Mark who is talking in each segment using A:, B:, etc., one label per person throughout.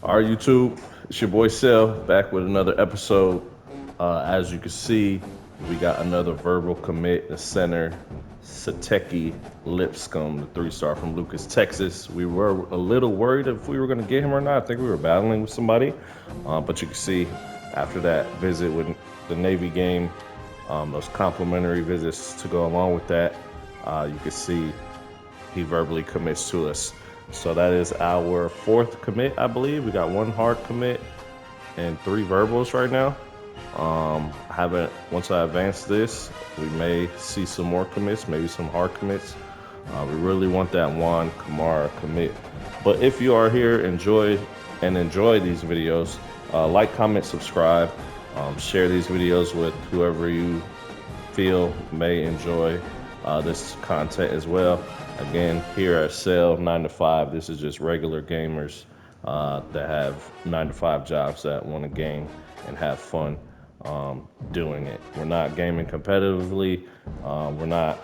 A: All right, YouTube, it's your boy Sel back with another episode. As you can see, we got another verbal commit, the center, Sateki Lipscomb, the 3-star from Lucas, Texas. We were a little worried if we were going to get him or not. I think we were battling with somebody. But you can see after that visit with the Navy game, those complimentary visits to go along with that, you can see he verbally commits to us. So that is our fourth commit, I believe. We got one hard commit and 3 verbals right now. Once I advance this, we may see some more commits, maybe some hard commits. We really want that Juan Kamara commit. But if you are here, enjoy these videos, like, comment, subscribe, share these videos with whoever you feel may enjoy this content as well. Again, here at Sel 9 to 5, this is just regular gamers that have 9 to 5 jobs that want to game and have fun doing it. We're not gaming competitively.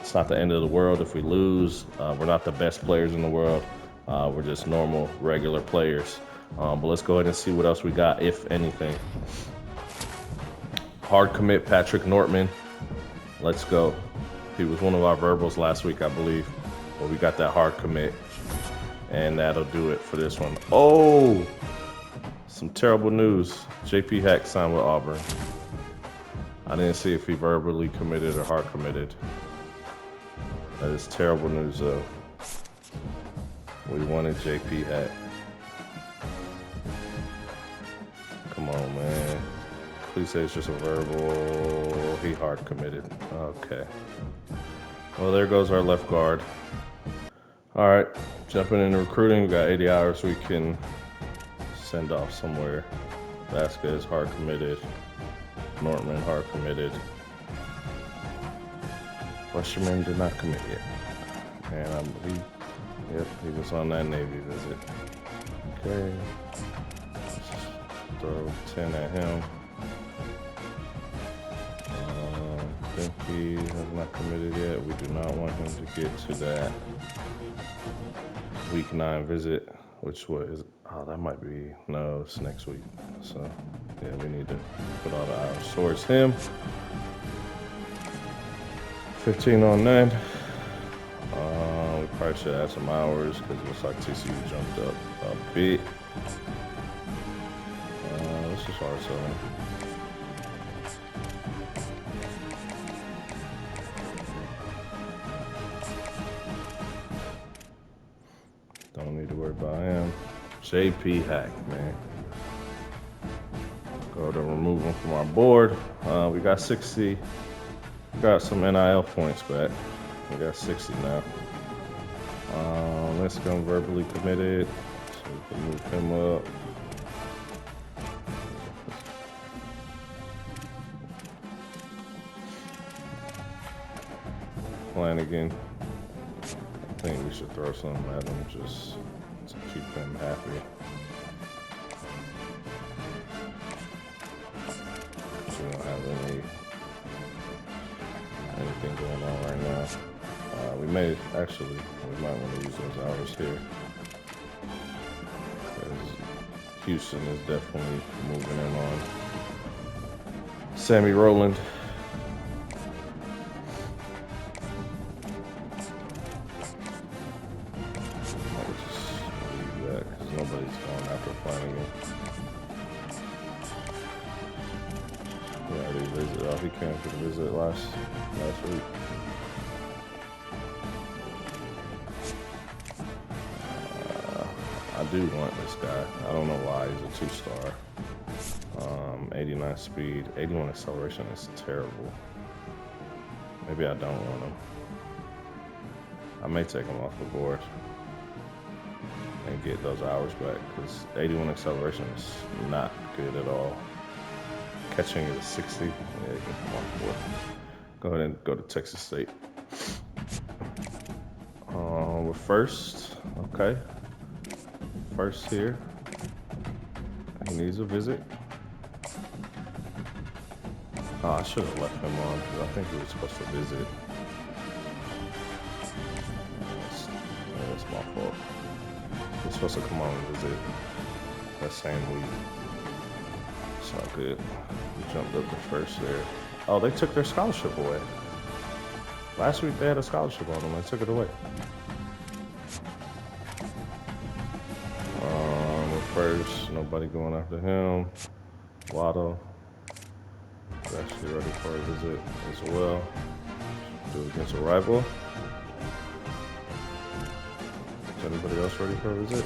A: It's not the end of the world if we lose. We're not the best players in the world. We're just normal, regular players. But let's go ahead and see what else we got, if anything. Hard commit Patrick Nortman. Let's go. He was one of our verbals last week, I believe. But we got that hard commit. And that'll do it for this one. Oh! Some terrible news. JP Hack signed with Auburn. I didn't see if he verbally committed or hard committed. That is terrible news, though. We wanted JP Hack. Come on, man. Please say it's just a verbal. He hard committed. Okay. Well, there goes our left guard. All right, jumping into recruiting. We got 80 hours we can send off somewhere. Vasquez hard committed. Nortman hard committed. Westerman did not commit yet. And I believe, yep, he was on that Navy visit. Okay. Let's just throw 10 at him. I think he has not committed yet. We do not want him to get to that week 9 visit, which was, that might be, no, it's next week. So, yeah, we need to put all the hours towards him. 15 on that. We probably should add some hours because it looks like TCU jumped up a bit. Let's just hard sell him. Don't need to worry about him. JP Hack, man. Go to remove him from our board. We got 60. We got some NIL points back. We got 60 now. Let's go verbally committed. So we can move him up. Flanagan. I think we should throw something at him just to keep him happy. We don't have anything going on right now. We might want to use those hours here. Because Houston is definitely moving in on Sammy Rowland. Nobody's going after Flanagan. He already visited. Oh, he came for the visit last week. I do want this guy. I don't know why. He's a 2-star. 89 speed, 81 acceleration is terrible. Maybe I don't want him. I may take him off the board and get those hours back because 81 acceleration is not good at all. Catching is 60. Yeah, you can come off the board. Go ahead and go to Texas State. We're first. Okay. First here. He needs a visit. Oh, I should have left him on because I think he was supposed to visit. That's my fault. He's supposed to come on and visit. that same week. It's all good. We jumped up the first there. Oh, they took their scholarship away. Last week they had a scholarship on them. They took it away. First, nobody going after him. Waddle. He's actually ready for a visit as well. Do it against a rival. Is anybody else ready for a visit?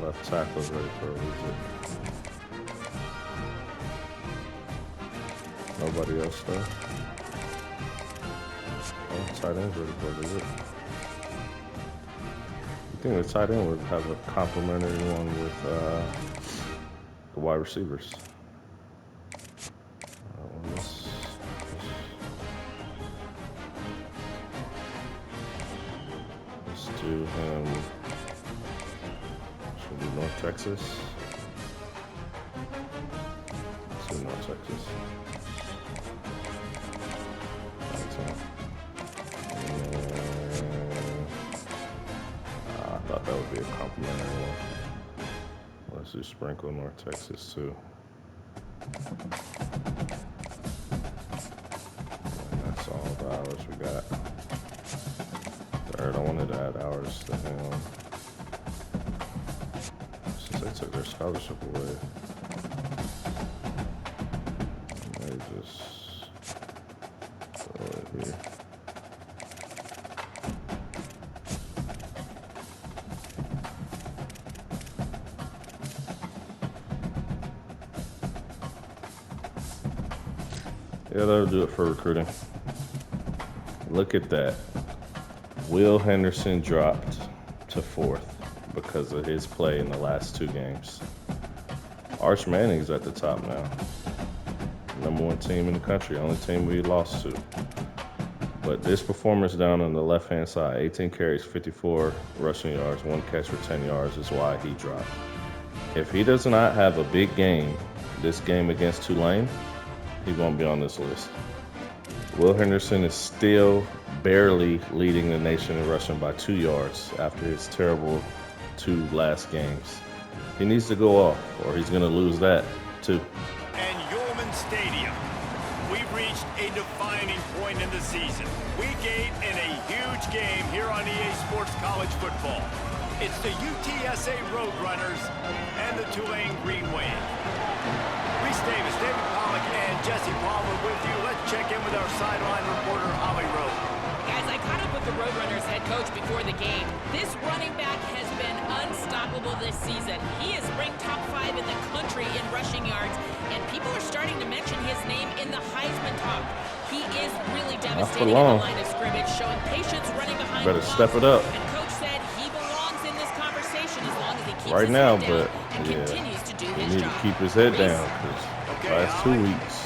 A: Left tackle's ready for a visit. Nobody else though. Oh, tight end's ready for a visit. I think the tight end would have a complimentary one with the wide receivers. Let's do him. Should be North Texas. Let's do North Texas. That would be a complimentary one. Let's do Sprinkle North Texas too. And that's all the hours we got. Third, I wanted to add hours to him. Since they took their scholarship away, they just throw it here. Yeah, that'll do it for recruiting. Look at that. Will Henderson dropped to 4th because of his play in the last 2 games. Arch Manning's at the top now. #1 team in the country, only team we lost to. But this performance down on the left-hand side, 18 carries, 54 rushing yards, 1 catch for 10 yards is why he dropped. If he does not have a big game, this game against Tulane, he won't be on this list. Will Henderson is still barely leading the nation in rushing by 2 yards after his terrible 2 last games. He needs to go off or he's going to lose that too.
B: And Yulman Stadium, we've reached a defining point in the season. We gate in a huge game here on EA Sports College Football. It's the UTSA Roadrunners and the Tulane Green Wave. Reese Davis, David Pollock, and Jesse Palmer with you. Let's check in with our sideline reporter, Holly Rowe.
C: Guys, I caught up with the Roadrunners head coach before the game. This running back has been unstoppable this season. He is ranked top 5 in the country in rushing yards, and people are starting to mention his name in the Heisman talk. He is really devastating in the line of scrimmage, showing patience running behind the
A: Better step it up.
C: And coach said he belongs in this conversation as long as he keeps
A: right
C: his
A: now,
C: head down
A: but
C: and continues to do
A: he
C: his
A: need
C: job.
A: to keep his head down because last 2 weeks.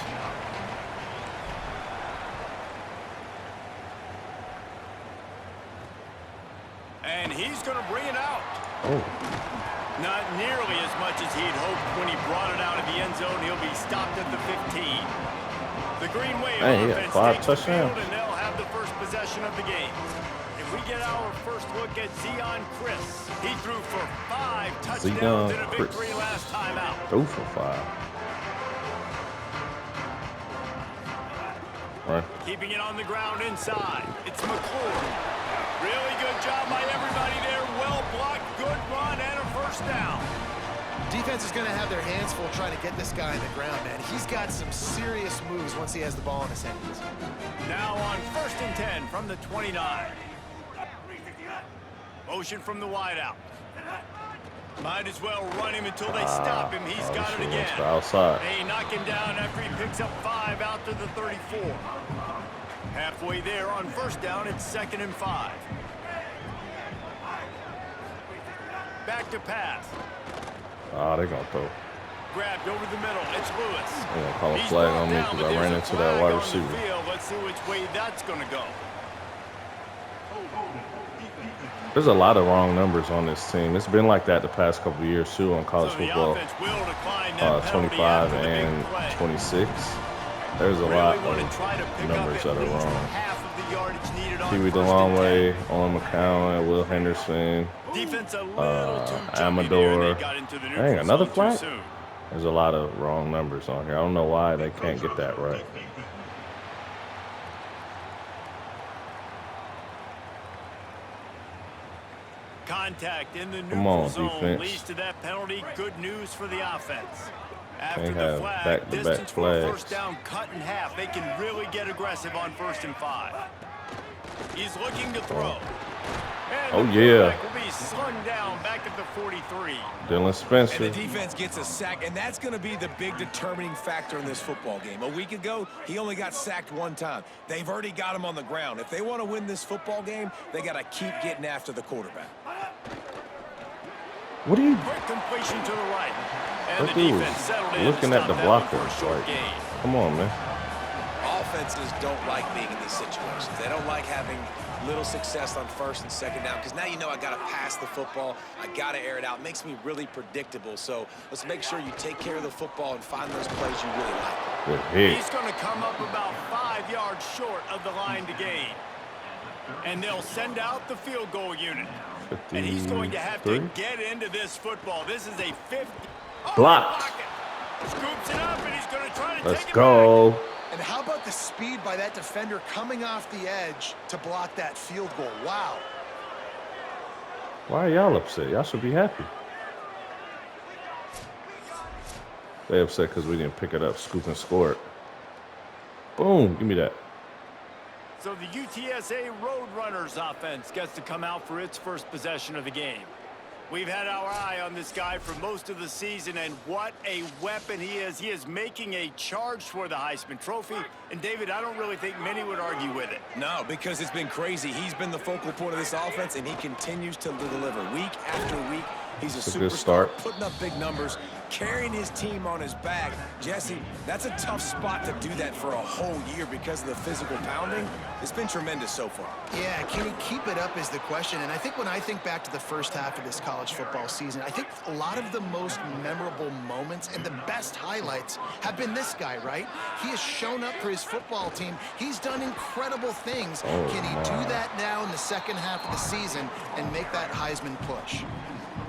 B: And he's going to bring it out.
A: Oh.
B: Not nearly as much as he'd hoped when he brought it out of the end zone. He'll be stopped at the 15. The Green Wave offense takes the field, and they'll have the first possession of the game. If we get our first look at Zion Chris, he threw for 5 touchdowns in a victory last time out.
A: Threw for 5. Right.
B: Keeping it on the ground inside. It's McClure. Really good job by everybody there. Well blocked, good run, and a first down.
D: Defense is going to have their hands full trying to get this guy on the ground, man. He's got some serious moves once he has the ball in his hands.
B: Now on 1st and 10 from the 29. Motion from the wideout. Might as well run him until they stop him. He's got it again.
A: Outside.
B: They knock him down after he picks up 5 out to the 34. Halfway there on 1st down, it's 2nd and 5. Back to pass.
A: They're going to throw.
B: Grabbed over the middle. It's Lewis.
A: They're going to call a flag on me because I ran into that wide receiver.
B: Let's see which way that's going to go.
A: There's a lot of wrong numbers on this team. It's been like that the past couple of years too on college football. 25 and 26. There's a lot of numbers that are wrong.
B: the yardage needed on
A: Pee-wee the
B: first
A: long
B: and 10.
A: way, Owen McCowan, Will Henderson,
B: Defense a little too jumpy there, and
A: Amador.
B: they got into the
A: Dang,
B: neutral
A: another
B: zone too
A: flag?
B: soon.
A: There's a lot of wrong numbers on here. I don't know why they can't get that right.
B: Contact in the
A: Come
B: neutral
A: on,
B: zone
A: defense.
B: leads to that penalty. Good news for the offense. After
A: Can't
B: the
A: have
B: flag,
A: back-to-back
B: distance for a
A: flags.
B: first down cut in half. They can really get aggressive on 1st and 5. He's looking to throw. And
A: Oh,
B: the
A: yeah.
B: quarterback will be slung down back at the 43.
A: Dylan
E: And
A: Spencer.
E: the defense gets a sack, and that's going to be the big determining factor in this football game. A week ago, he only got sacked 1 time. They've already got him on the ground. If they want to win this football game, they got to keep getting after the quarterback.
A: What are you
B: Quick completion to the right. And
A: That
B: the
A: dude
B: defense settled in
A: looking
B: to
A: at
B: stop
A: the
B: that one
A: blocker?
B: for a short
A: Like,
B: gain.
A: come on, man.
E: Offenses don't like being in these situations. They don't like having little success on 1st and 2nd down because now you know I got to pass the football. I got to air it out. It makes me really predictable. So let's make sure you take care of the football and find those plays you really like.
A: Good hit.
B: He's going to come up about 5 yards short of the line to gain. And they'll send out the field goal unit. And he's going to have to
A: 53.
B: get into this football. This is a 50. Oh,
A: Blocked.
B: Scoops it up, and he's going to try to
A: Let's
B: take it
A: go.
D: And how about the speed by that defender coming off the edge to block that field goal? Wow.
A: Why are y'all upset? Y'all should be happy. They upset because we didn't pick it up. Scoop and score it. Boom. Give me that.
B: So the UTSA Roadrunners offense gets to come out for its first possession of the game. We've had our eye on this guy for most of the season, and what a weapon he is. He is making a charge for the Heisman Trophy. And, David, I don't really think many would argue with it.
E: No, because it's been crazy. He's been the focal point of this offense, and he continues to deliver week after week. He's a
A: good
E: superstar,
A: start.
E: putting up big numbers, carrying his team on his back. Jesse, that's a tough spot to do that for a whole year because of the physical pounding. It's been tremendous so far.
D: Yeah, can he keep it up is the question. And I think when I think back to the first half of this college football season, I think a lot of the most memorable moments and the best highlights have been this guy, right? He has shown up for his football team. He's done incredible things.
A: Oh,
D: Can he
A: my.
D: do that now in the second half of the season and make that Heisman push?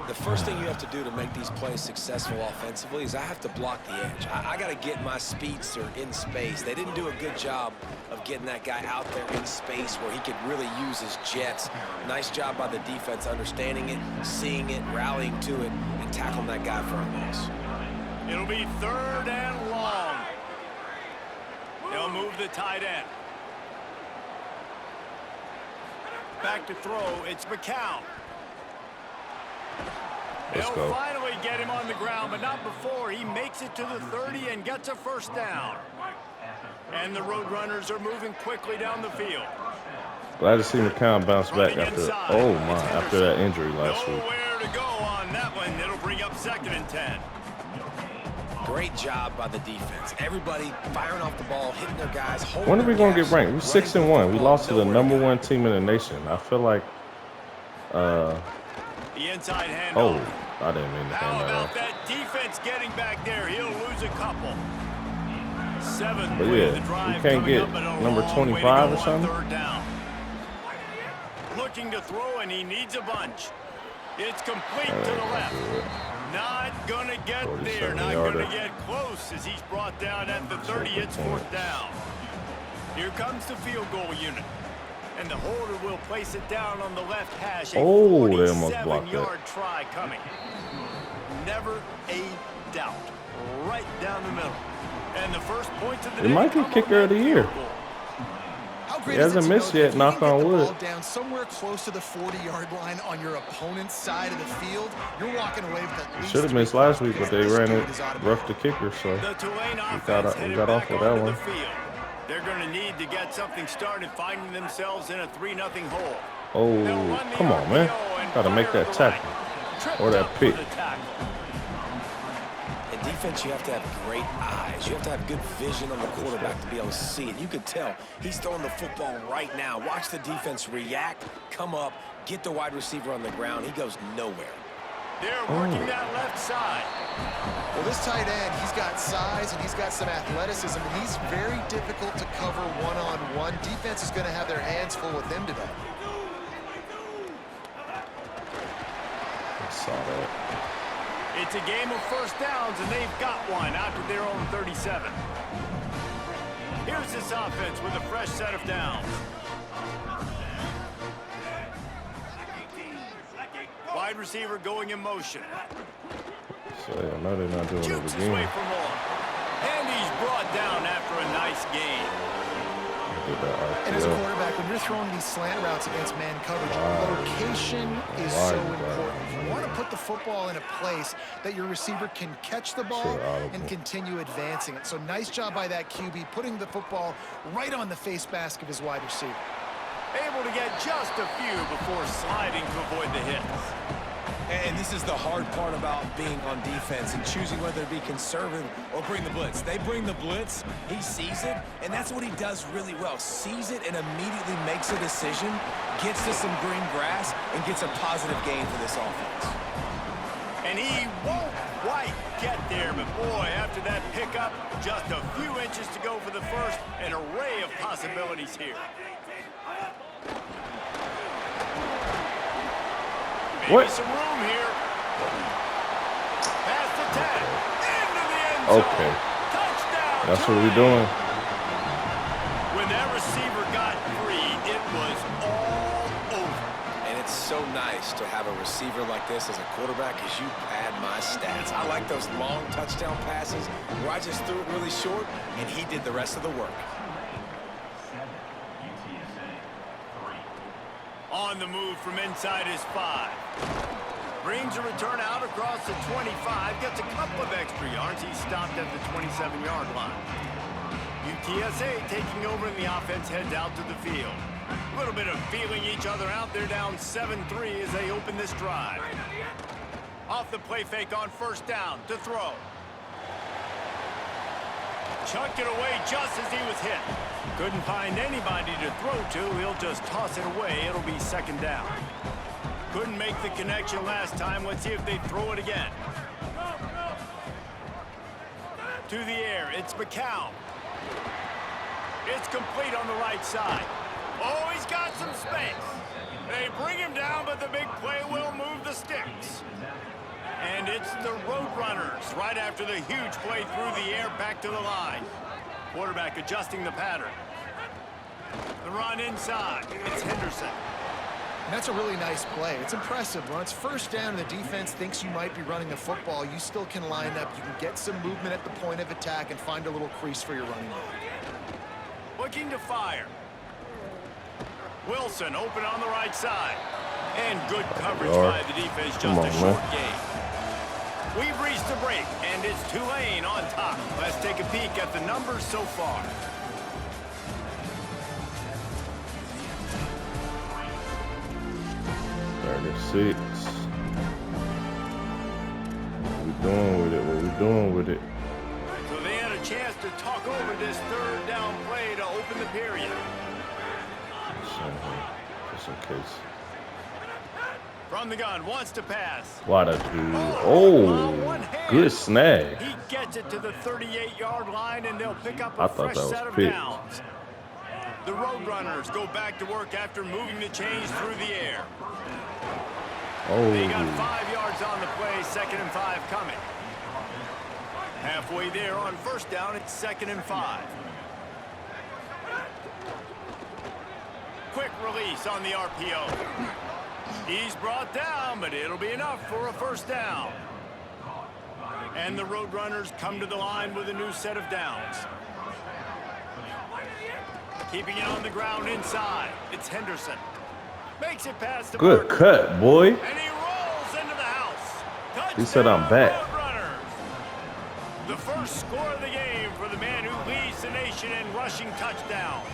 E: The first thing you have to do to make these plays successful offensively is I have to block the edge. I got to get my speedster in space. They didn't do a good job of getting that guy out there in space where he could really use his jets. Nice job by the defense understanding it, seeing it, rallying to it, and tackling that guy for a loss.
B: It'll be 3rd and long. They'll move the tight end. Back to throw, it's McCown.
A: Let's
B: They'll
A: go.
B: finally get him on the ground, but not before he makes it to the 30 and gets a first down. And the Roadrunners are moving quickly down the field.
A: Glad to see McCown bounce back
B: Running
A: after,
B: inside,
A: oh
B: it's
A: my, after
B: Henderson.
A: that injury last week.
B: Nowhere to go on that one. It'll bring up 2nd and 10.
E: Great job by the defense. Everybody firing off the ball, hitting their guys.
A: When are we gonna get ranked? We're 6-1. We lost to the #1 team in the nation. I feel like,
B: The inside handoff.
A: oh, I didn't mean to
B: How
A: hand that
B: about
A: off.
B: that defense getting back there? He'll lose a couple. 7th
A: But
B: play
A: yeah,
B: of the drive
A: we can't
B: coming
A: get
B: up, and a
A: number
B: long way to
A: 25
B: go
A: or
B: on
A: something?
B: 3rd down. Looking to throw, and he needs a bunch. It's complete to the left. Not gonna get there. Not
A: 47-yarder.
B: gonna get close as he's brought down at the 30. It's 4th down. Here comes the field goal unit. And the holder will place it down on the left hash. A
A: Oh, they almost blocked that.
B: 47-yard try coming. Never a doubt. Right down the middle. And the first points of the
A: It
B: day
A: might be
B: come on
A: kicker of
B: that
A: the year.
B: field goal.
D: How great
A: He
D: is it
A: hasn't
D: to
A: missed
D: know that
A: yet,
D: if you
A: knock
D: can
A: on
D: get the
A: wood.
D: ball down somewhere close to the 40-yard line on your opponent's side of the field, you're walking away with at least
A: Should have
D: 3
A: missed last
D: points
A: week, but
D: because
A: they
D: this
A: ran
D: dude
A: it
D: is automatic.
A: rough the kicker, so
B: The Tulane
A: we
B: offense
A: got
B: headed
A: off
B: back
A: with that
B: onto
A: one.
B: the field. They're going to need to get something started, finding themselves in a 3-0 hole. They'll
A: Oh,
B: run the
A: come on, man.
B: RPO and
A: Gotta make
B: fire
A: that
B: to the
A: tackle.
B: right. Tripped
A: Or that
B: up for
A: pick.
B: the tackle.
E: In defense, you have to have great eyes. You have to have good vision on the quarterback to be able to see it. You could tell he's throwing the football right now. Watch the defense react, come up, get the wide receiver on the ground. He goes nowhere.
B: They're working that left side.
D: Well, this tight end, he's got size and he's got some athleticism, and he's very difficult to cover one-on-one. Defense is going to have their hands full with him today.
A: I saw that.
B: It's a game of first downs, and they've got one out to their own 37. Here's this offense with a fresh set of downs. Wide receiver going in motion.
A: So, yeah, no, they're not doing it
B: Jukes his way
A: again.
B: for more. And he's brought down after a nice gain.
D: And as a quarterback, when you're throwing these slant routes against man coverage, location is so important. You want to put the football in a place that your receiver can catch the ball and continue advancing it. So nice job by that QB, putting the football right on the face mask of his wide receiver.
B: Able to get just a few before sliding to avoid the hits.
E: And this is the hard part about being on defense and choosing whether to be conservative or bring the blitz. They bring the blitz, he sees it, and that's what he does really well. Sees it and immediately makes a decision, gets to some green grass, and gets a positive gain for this offense.
B: And he won't quite get there, but boy, after that pickup, just a few inches to go for the first. An array of possibilities here. Maybe some room here. Past the 10. Into the end zone.
A: Okay.
B: Touchdown.
A: That's what we're doing.
B: When that receiver got free, it was all over.
E: And it's so nice to have a receiver like this as a quarterback as you pad my stats. I like those long touchdown passes where I just threw it really short and he did the rest of the work.
B: On the move from inside his 5. Brings a return out across the 25. Gets a couple of extra yards. He's stopped at the 27-yard line. UTSA taking over and the offense heads out to the field. A little bit of feeling each other out. They're down 7-3 as they open this drive. Off the play fake on first down to throw. Chucked it away just as he was hit. Couldn't find anybody to throw to. He'll just toss it away. It'll be second down. Couldn't make the connection last time. Let's see if they throw it again. To the air. It's McCown. It's complete on the right side. Oh, he's got some space. They bring him down, but the big play will move the sticks. And it's the Roadrunners right after the huge play through the air back to the line. Quarterback adjusting the pattern. The run inside. It's Henderson.
D: And that's a really nice play. It's impressive. When it's first down and the defense thinks you might be running the football, you still can line up. You can get some movement at the point of attack and find a little crease for your running back.
B: Looking to fire. Wilson open on the right side. And good coverage by the defense. Just a short gain. We've reached the break, and it's Tulane on top. Let's take a peek at the numbers so far.
A: Six. What we doing with it? What we doing with it?
B: So they had a chance to talk over this third down play to open the period.
A: Just in case.
B: From the gun, wants to pass.
A: What a dude. Oh, good snag.
B: He gets it to the 38-yard line, and they'll pick up a fresh set of downs. The Roadrunners go back to work after moving the chains through the air.
A: Oh.
B: They got 5 yards on the play, 2nd and 5 coming. Halfway there on first down, it's 2nd and 5. Quick release on the RPO. He's brought down, but it'll be enough for a first down. And the Roadrunners come to the line with a new set of downs. Keeping it on the ground inside. It's Henderson. Makes it past the
A: good cut, boy.
B: And he rolls into the house. Touchdown,
A: he said I'm back.
B: Roadrunners. The first score of the game for the man who leads the nation in rushing touchdowns.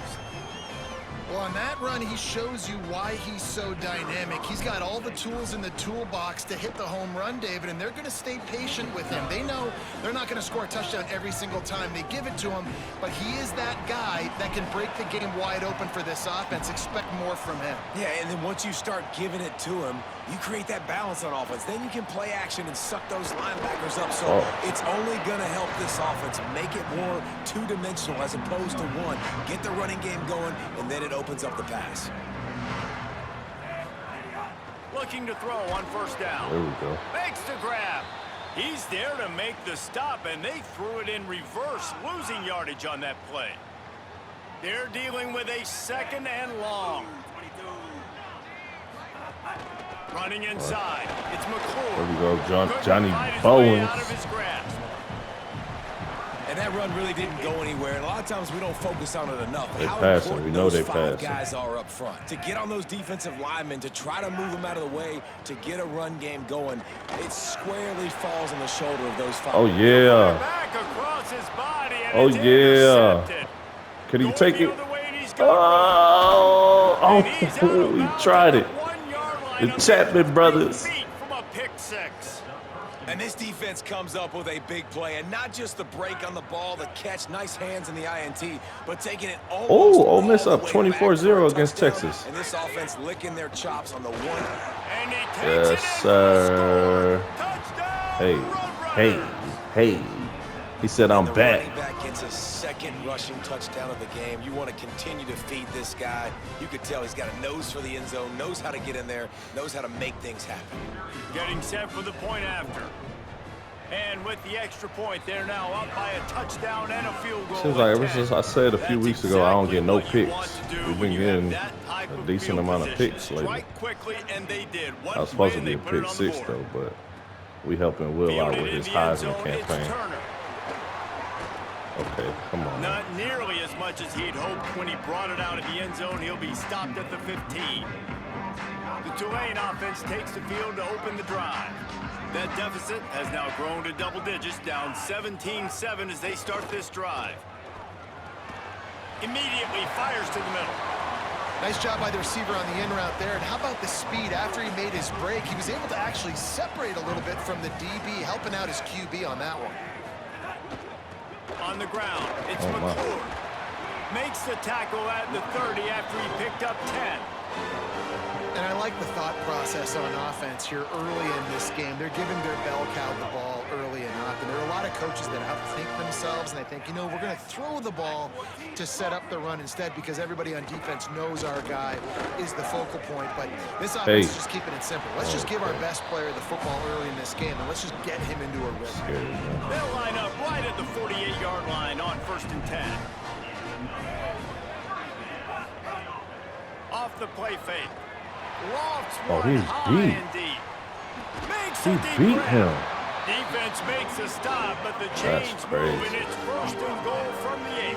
D: Well, on that run, he shows you why he's so dynamic. He's got all the tools in the toolbox to hit the home run, David, and they're going to stay patient with him. They know they're not going to score a touchdown every single time they give it to him, but he is that guy that can break the game wide open for this offense. Expect more from him.
E: Yeah, and then once you start giving it to him, You create that balance on offense. Then you can play action and suck those linebackers up. So it's only going to help this offense make it more two-dimensional as opposed to one. Get the running game going, and then it opens up the pass.
B: Looking to throw on first down.
A: There we go.
B: Makes the grab. He's there to make the stop, and they threw it in reverse, losing yardage on that play. They're dealing with a 2nd and long. Running inside. It's McClure.
A: There we go, Johnny Bowens.
E: And that run really didn't go anywhere. And a lot of times we don't focus on it enough.
A: They
E: How
A: passing.
E: important
A: We know
E: those
A: they
E: 5
A: passing.
E: guys are up front. To get on those defensive linemen, to try to move them out of the way, to get a run game going, it squarely falls on the shoulder of those 5.
A: Oh, yeah.
B: Back across his body, and
A: Oh,
B: it's
A: yeah.
B: intercepted.
A: Could he
B: Going
A: take
B: the
A: it?
B: other way, and he's gone.
A: Oh,
B: And he's out of
A: he
B: bounds
A: tried
B: at
A: it.
B: the 1-yard line
A: The
B: on
A: Chapman
B: 3
A: brothers.
B: feet from a pick 6.
E: And this defense comes up with a big play, and not just the break on the ball, the catch, nice hands in the INT, but taking it almost
A: Ole Miss
E: all
A: up
E: the way back
A: 24-0
E: for a
A: against
E: touchdown.
A: Texas.
E: And this offense licking their chops on the one.
B: And he takes
A: Yes,
B: it in
A: sir.
B: for a score. Touchdown,
A: Hey,
B: Roadrunners.
A: hey. He said, I'm
E: The
A: back.
E: running back gets his 2nd rushing touchdown of the game. You want to continue to feed this guy. You could tell he's got a nose for the end zone, knows how to get in there, knows how to make things happen.
B: Getting set for the point after. And with the extra point, they're now up by a touchdown and a field goal.
A: Seems like ever
B: with 10.
A: since I said a few
B: That's
A: weeks ago, I don't get no
B: exactly
A: picks.
B: what you want to do
A: We've
B: when
A: been
B: you have
A: getting
B: that type
A: a
B: of
A: decent
B: field
A: amount of
B: position.
A: picks lately.
B: Strike quickly, and they did.
A: I was supposed to
B: One
A: be a
B: play, they put it
A: pick
B: on the
A: 6,
B: board.
A: though, but we helping Will out
B: Fielded
A: with
B: in
A: his
B: the end
A: Heisman
B: zone, it's
A: campaign.
B: Turner.
A: Okay, come on.
B: Not nearly as much as he'd hoped when he brought it out of the end zone. He'll be stopped at the 15. The Tulane offense takes the field to open the drive. That deficit has now grown to double digits, down 17-7 as they start this drive. Immediately fires to the middle.
D: Nice job by the receiver on the in route there. And how about the speed after he made his break? He was able to actually separate a little bit from the DB, helping out his QB on that one.
B: On the ground, it's
A: Oh, my.
B: McClure. Makes the tackle at the 30 after he picked up 10.
D: And I like the thought process on offense here early in this game. They're giving their bell cow the ball early and often. There are a lot of coaches that outthink themselves, and they think, you know, we're going to throw the ball to set up the run instead because everybody on defense knows our guy is the focal point. But this offense is just keeping it simple. Let's just give our best player the football early in this game, and let's just get him into a rhythm.
B: They'll line up right at the 48-yard line on 1st and 10. Off the play fake. Lofts one
A: he's
B: high
A: beat.
B: and deep. Makes
A: He
B: a deep
A: beat
B: grab.
A: him.
B: Defense makes a stop, but the
A: That's
B: chains
A: crazy.
B: move, and it's 1st and goal from the 8.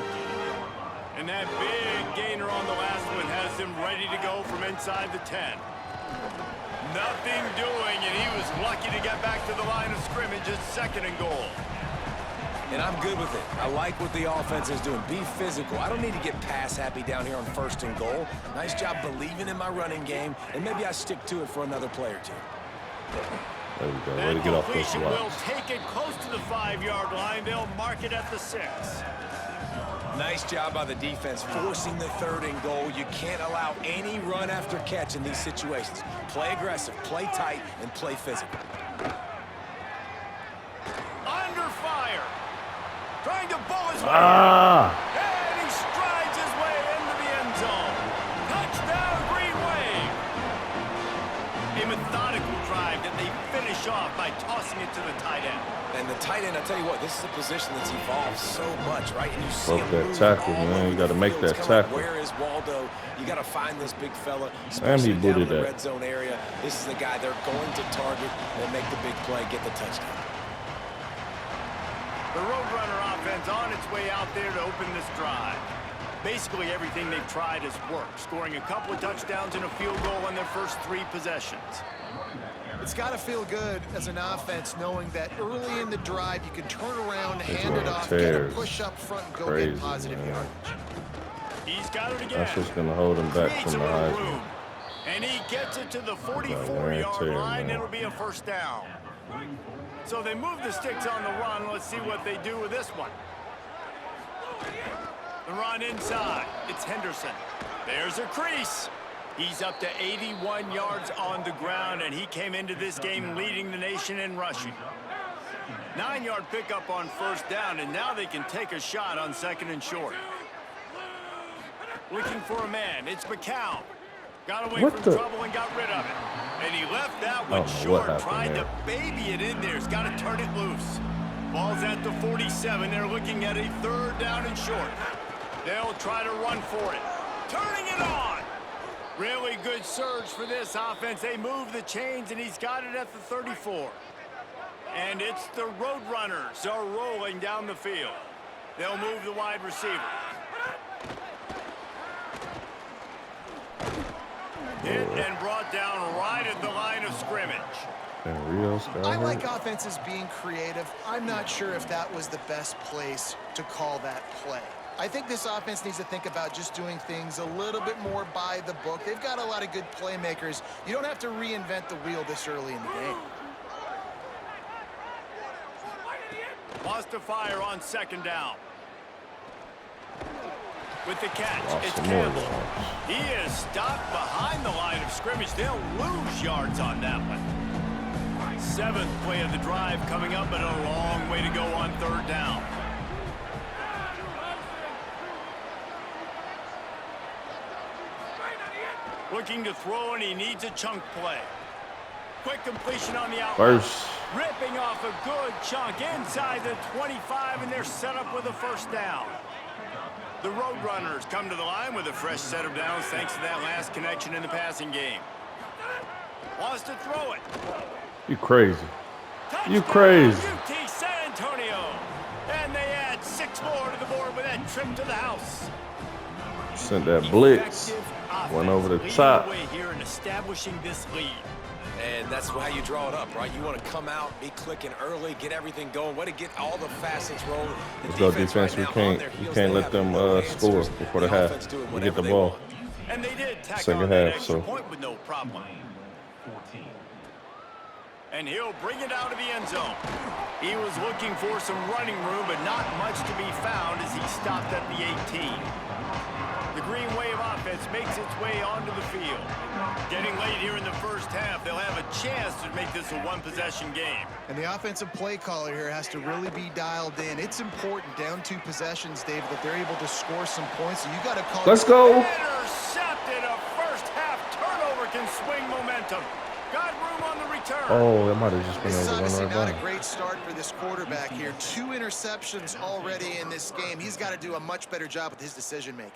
B: And that big gainer on the last one has him ready to go from inside the 10. Nothing doing, and he was lucky to get back to the line of scrimmage at 2nd and goal.
E: And I'm good with it. I like what the offense is doing. Be physical. I don't need to get pass happy down here on 1st and goal. Nice job believing in my running game, and maybe I stick to it for another play or two.
A: There we go. Way to get off those
B: completion will
A: blocks.
B: take it close to the 5-yard line. They'll mark it at the 6.
E: Nice job by the defense forcing the 3rd and goal. You can't allow any run after catch in these situations. Play aggressive, play tight, and play physical.
B: Under fire. Trying to ball his way. And he strides his way into the end zone. Touchdown, Green Wave. A methodical drive that they finish off by tossing it to the tight end.
E: And the tight end, I tell you what, this is a position that's evolved so much, right? And you see
A: Broke
E: him
A: that
E: move
A: tackle,
E: all
A: man.
E: over
A: You
E: the
A: gotta make
E: field.
A: that
E: It's kinda like,
A: tackle.
E: where is Waldo? You got to find this big fella,
A: And
E: especially
A: he
E: down in
A: booted
E: the
A: that.
E: red zone area. This is the guy they're going to target and make the big play, get the touchdown.
B: The Roadrunner offense on its way out there to open this drive. Basically everything they've tried has worked, scoring a couple of touchdowns and a field goal on their first 3 possessions.
D: It's got to feel good as an offense knowing that early in the drive you can turn around, hand it off, get a push up front, and go
A: Crazy,
D: get positive
A: man.
D: yardage.
B: He's got it again.
A: That's what's going to hold him back
B: Creates
A: from
B: a
A: the
B: little
A: Heisman.
B: room. And he gets it to the
A: wear and
B: 44-yard
A: tear,
B: line.
A: man.
B: It'll be a 1st down. So they move the sticks on the run. Let's see what they do with this one. The run inside. It's Henderson. There's a crease. He's up to 81 yards on the ground, and he came into this game leading the nation in rushing. 9-yard pickup on first down, and now they can take a shot on 2nd and short. Looking for a man. It's McCown. Got away from trouble and got rid of it. And he left that one short, tried to baby it in there. He's got to turn it loose. Ball's at the 47. They're looking at a 3rd down and short. They'll try to run for it. Turning it on. Really good surge for this offense. They move the chains, and he's got it at the 34. And it's the Roadrunners are rolling down the field. They'll move the wide receiver. Hit and brought down right at the line of scrimmage.
D: I like offenses being creative. I'm not sure if that was the best place to call that play. I think this offense needs to think about just doing things a little bit more by the book. They've got a lot of good playmakers. You don't have to reinvent the wheel this early in the game.
B: Lost to fire on 2nd down. With the catch, it's Campbell. He is stopped behind the line of scrimmage. They'll lose yards on that one. 7th play of the drive coming up, but a long way to go on 3rd down. Looking to throw, and he needs a chunk play. Quick completion on the outlet. Ripping off a good chunk inside the 25, and they're set up with a 1st down. The Roadrunners come to the line with a fresh set of downs thanks to that last connection in the passing game. Wants to throw it.
A: You crazy.
B: Touchdown,
A: you crazy.
B: UT San Antonio. And they add 6 more to the board with that trip to the house.
A: Sent that blitz. Went over the top.
B: Leading the way here in establishing this lead.
E: And that's how you draw it up, right? You want to come out, be clicking early, get everything going. Want to get all the facets rolling.
A: Let's go defense. We can't let them score before the half. We get the ball.
B: And they did tack
A: Second
B: on that
A: half,
B: extra
A: so
B: point with no problem. And he'll bring it out of the end zone. He was looking for some running room, but not much to be found as he stopped at the 18. The green wave offense makes its way onto the field. Getting late here in the first half, they'll have a chance to make this a one-possession game.
D: And the offensive play caller here has to really be dialed in. It's important, down 2 possessions, David, that they're able to score some points. So you got to call.
A: Let's go.
B: Intercepted. A first-half turnover can swing momentum. Got room on the return.
A: Oh, that might have just been
D: This is
A: over
D: obviously
A: one
D: not
A: right
D: a great start for this quarterback here. 2 interceptions already in this game. He's got to do a much better job with his decision-making.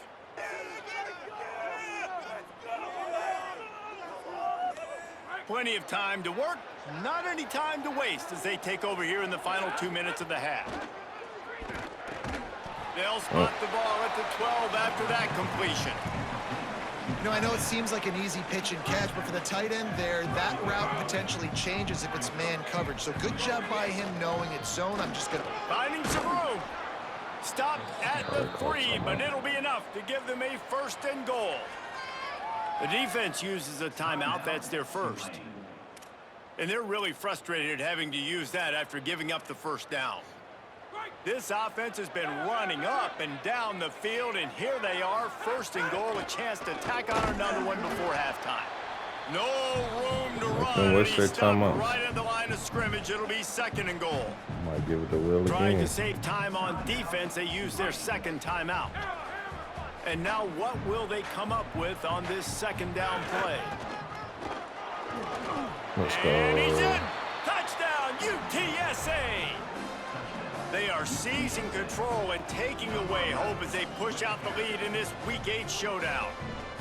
B: Plenty of time to work, not any time to waste as they take over here in the final 2 minutes of the half. They'll spot the ball at the 12 after that completion.
D: You know, I know it seems like an easy pitch and catch, but for the tight end there, that route potentially changes if it's man coverage. So good job by him knowing it's zone. I'm just going to...
B: Finding some room. Stopped at the 3, but it'll be enough to give them a 1st and goal. The defense uses a timeout. That's their first. And they're really frustrated having to use that after giving up the 1st down. This offense has been running up and down the field, and here they are, 1st and goal, a chance to tack on another one before halftime. No room to run. And he's stuck right at the line of scrimmage. It'll be 2nd and goal.
A: Might give it the will
B: Trying
A: again.
B: to save time on defense, they use their 2nd timeout. And now what will they come up with on this 2nd down play?
A: Let's go.
B: And he's in. Touchdown, UTSA. They are seizing control and taking away hope as they push out the lead in this Week 8 showdown.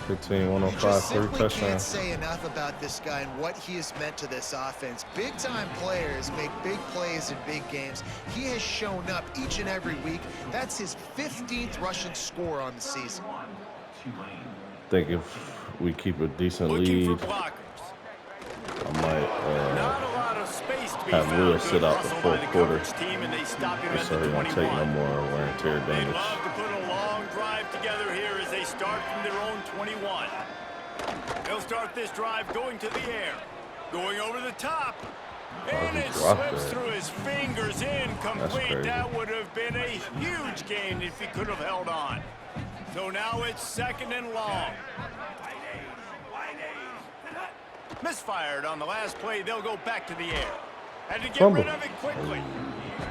A: 15-105, 3 touchdowns.
D: Can't say enough about this guy and what he has meant to this offense. Big-time players make big plays in big games. He has shown up each and every week. That's his 15th rushing score on the season.
A: I think if we keep a decent lead, I might
B: Not a lot of space to be
A: have Will
B: found.
A: sit out the
B: Hustle
A: fourth
B: by the
A: quarter,
B: coverage team, and they stop him at
A: so
B: the
A: he won't
B: 21.
A: take no more wear and tear
B: They
A: damage.
B: love to put a long drive together here as they start from their own 21. They'll start this drive going to the air, going over the top, and it slips through his fingers, incomplete. That would have been a huge gain if he could have held on. So now it's 2nd and long. Misfired on the last play. They'll go back to the air. Had to get rid of it quickly.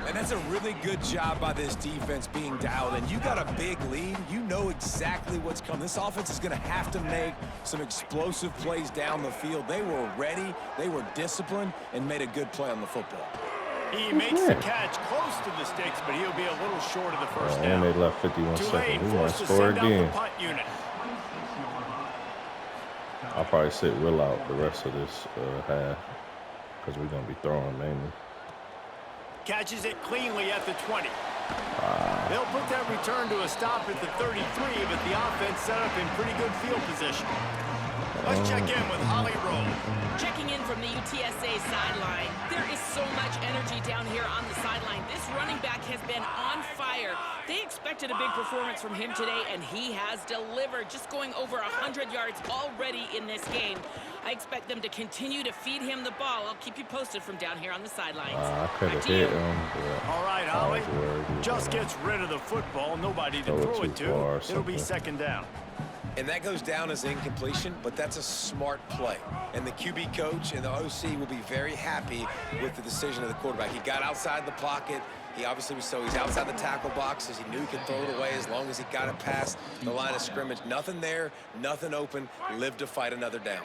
E: And that's a really good job by this defense being dialed in. You got a big lead. You know exactly what's coming. This offense is going to have to make some explosive plays down the field. They were ready, they were disciplined, and made a good play on the football.
B: He makes the catch close to the sticks, but he'll be a little short of the first down.
A: And they left 51
B: Tulane
A: seconds. He might
B: forced to
A: score
B: send out
A: again.
B: the punt unit.
A: I'll probably sit Will out the rest of this half because we're going to be throwing mainly.
B: Catches it cleanly at the 20. They'll put that return to a stop at the 33, but the offense set up in pretty good field position. Let's check in with Holly Rowe.
C: Checking in from the UTSA sideline. There is so much energy down here on the sideline. This running back has been on fire. They expected a big performance from him today, and he has delivered, just going over 100 yards already in this game. I expect them to continue to feed him the ball. I'll keep you posted from down here on the sidelines.
A: I could have hit him.
B: All right, Holly. Just gets rid of the football. Nobody to throw it to. It'll be second down.
E: And that goes down as incompletion, but that's a smart play. And the QB coach and the OC will be very happy with the decision of the quarterback. He got outside the pocket. He obviously was he's outside the tackle boxes. He knew he could throw it away as long as he got it past the line of scrimmage. Nothing there, nothing open. Lived to fight another down.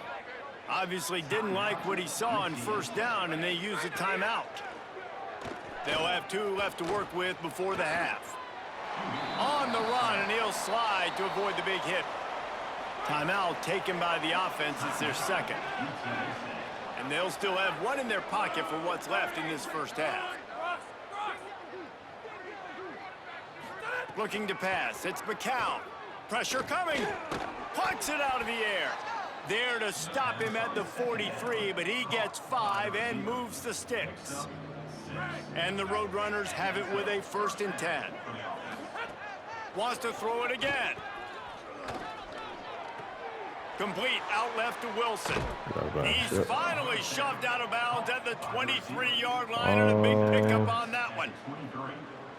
B: Obviously didn't like what he saw on first down, and they used a timeout. They'll have 2 left to work with before the half. On the run, and he'll slide to avoid the big hit. Timeout taken by the offense. It's their second. And they'll still have 1 in their pocket for what's left in this first half. Looking to pass. It's McCown. Pressure coming. Punts it out of the air. There to stop him at the 43, but he gets 5 and moves the sticks. And the Roadrunners have it with a 1st and 10. Wants to throw it again. Complete out left to Wilson. He's finally shoved out of bounds at the 23-yard line, and a big pickup on that one.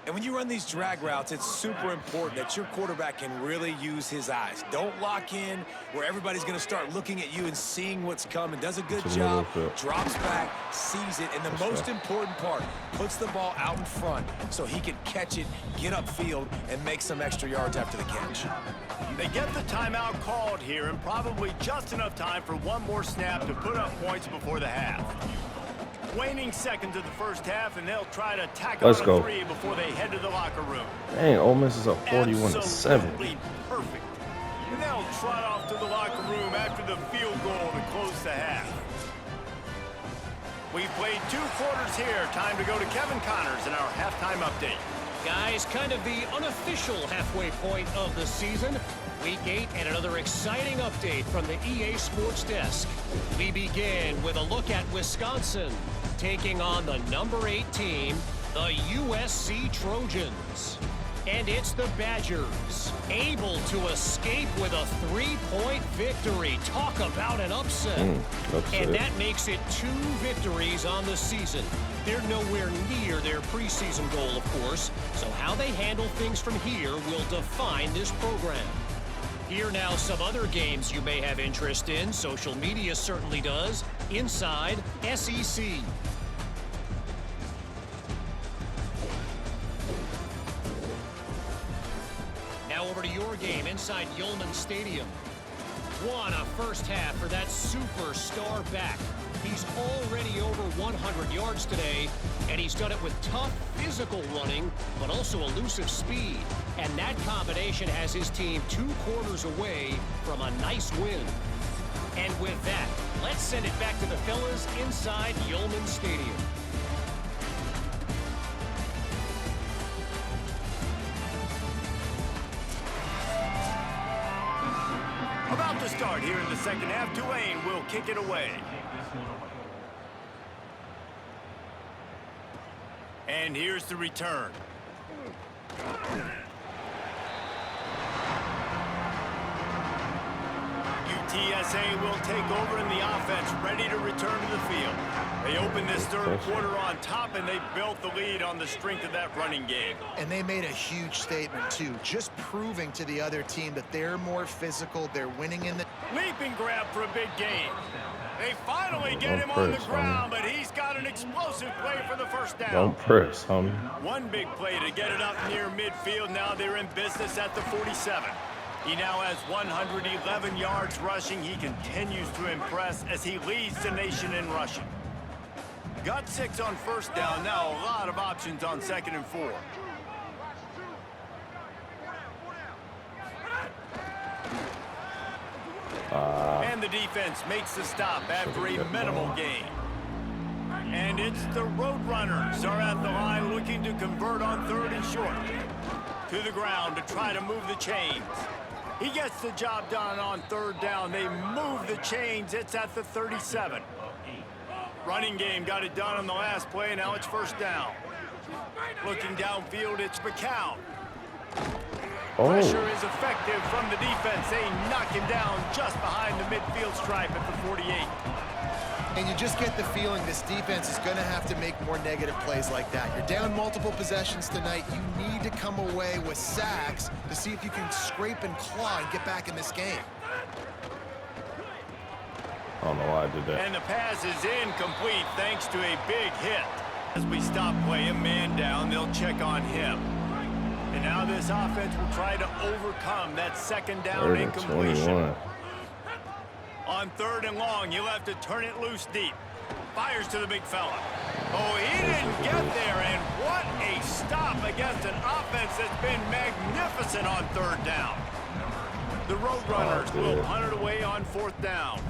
E: And when you run these drag routes, it's super important that your quarterback can really use his eyes. Don't lock in where everybody's going to start looking at you and seeing what's coming. Does a good job, drops back, sees it, and the most important part, puts the ball out in front so he can catch it, get upfield, and make some extra yards after the catch.
B: They get the timeout called here, and probably just enough time for 1 more snap to put up points before the half. Waning seconds of the first half, and they'll try to tackle on a 3 before they head to the locker room.
A: Dang, Ole Miss is up 41-7.
B: Absolutely perfect. And they'll trot off to the locker room after the field goal to close the half. We've played 2 quarters here. Time to go to Kevin Connors in our halftime update.
F: Guys, kind of the unofficial halfway point of the season. Week 8 and another exciting update from the EA Sports Desk. We begin with a look at Wisconsin taking on the number 8 team, the USC Trojans. And it's the Badgers, able to escape with a 3-point victory. Talk about an upset. And that makes it 2 victories on the season. They're nowhere near their preseason goal, of course, so how they handle things from here will define this program. Here now some other games you may have interest in. Social media certainly does. Inside SEC. Now over to your game inside Yulman Stadium. What a first half for that superstar back. He's already over 100 yards today, and he's done it with tough physical running, but also elusive speed. And that combination has his team 2 quarters away from a nice win. And with that, let's send it back to the fellas inside Yulman Stadium.
B: About to start here in the second half. Tulane will kick it away. And here's the return. UTSA will take over in the offense, ready to return to the field. They open this third quarter on top, and they built the lead on the strength of that running game.
D: And they made a huge statement, too, just proving to the other team that they're more physical, they're winning in the...
B: Leap and grab for a big gain. They finally get him on the ground, but he's got an explosive play for the first down.
A: Don't press, homie.
B: One big play to get it up near midfield. Now they're in business at the 47. He now has 111 yards rushing. He continues to impress as he leads the nation in rushing. Got 6 on first down. Now a lot of options on 2nd and 4. And the defense makes the stop after a minimal gain. And it's the Roadrunners are at the line looking to convert on 3rd and short. To the ground to try to move the chains. He gets the job done on 3rd down. They move the chains. It's at the 37. Running game got it done on the last play. Now it's 1st down. Looking downfield, it's McCown. Pressure is effective from the defense. They knock him down just behind the midfield stripe at the 48.
D: And you just get the feeling this defense is going to have to make more negative plays like that. You're down multiple possessions tonight. You need to come away with sacks to see if you can scrape and claw and get back in this game.
A: I don't know why I did that.
B: And the pass is incomplete thanks to a big hit. As we stop play, a man down, they'll check on him. And now this offense will try to overcome that 2nd down incompletion. On 3rd and long, you'll have to turn it loose deep. Fires to the big fella. Oh, he didn't get there, and what a stop against an offense that's been magnificent on 3rd down. The Roadrunners will punt it away on 4th down.